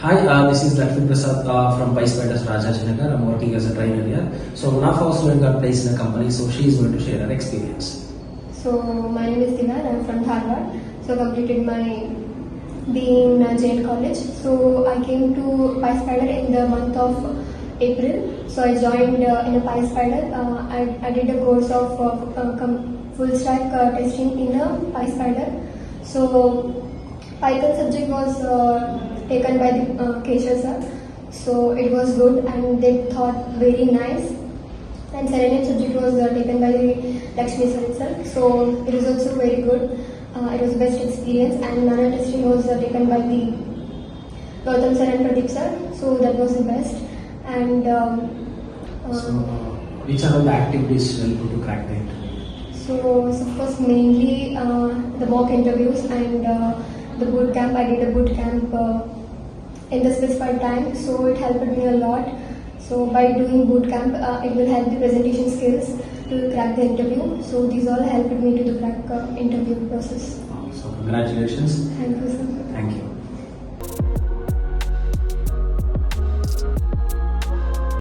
Hi, this is Lakshmi Sir from PySpiders Rajajinagar. I'm working as a trainer here. So one of our students got placed in a company, so she is going to share her experience. So my name is Divyashree. I'm from Harvard. So completed my BE in Jain college. So I came to PySpider in the month of April. So I joined in a PySpider. I did a course of full stack testing in a PySpider. So Python subject was taken by the Keshav Sir. So it was good and they thought very nice. And Selenium subject was taken by the Lakshmi Sir itself. So it was also very good. It was the best experience, and manual testing was taken by the Gautham Sir and Pradeep Sir. So that was the best. And Which are all the activities help you to crack the interview? so first mainly the mock interviews and the boot camp. I did a boot camp in the specified time, so it helped me a lot. So by doing boot camp, it will help the presentation skills to crack the interview. So these all helped me to the crack interview process. So congratulations. Thank you, sir. Thank you.